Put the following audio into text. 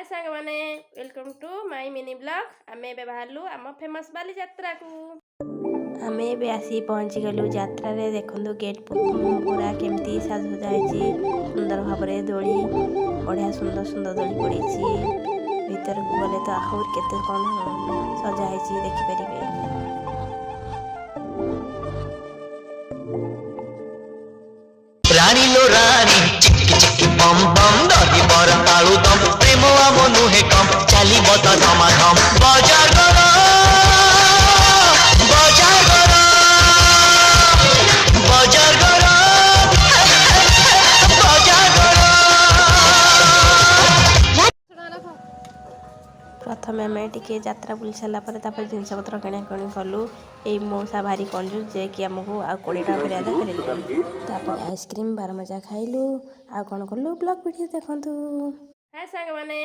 हाय सांग माने welcome to my mini blog. आमे बे बाहरलु आम फेमस बाली यात्रा को आमे बे आसी पहुंची गलु यात्रा रे। देखंदु गेट पूरा केमती साजसजा हैची सुंदर भाबरे दोली बढ़िया सुंदर सुंदर दोली पड़ीची। भीतर को गले तो आहुर केते कोन सजा हैची देखि परिबे। रानी लो रानी चिक्की चिक्की बम बम दही बर आलू दम प्रेम आम नुहे कम चली बता धमाधम बाजार करो बाजार करो बाजार करो बाजार करो। प्रथम आम टे यात्रा बुली सारापर जिनस पत्र किଣା किणी कलु। ये मौसा भारी कंजूस जे कि आमको आ 20 टका फेर आइसक्रीम बारमजा खाइलु। आ कौन कलु ब्लॉग वीडियो देखंतु। हाय सांग माने।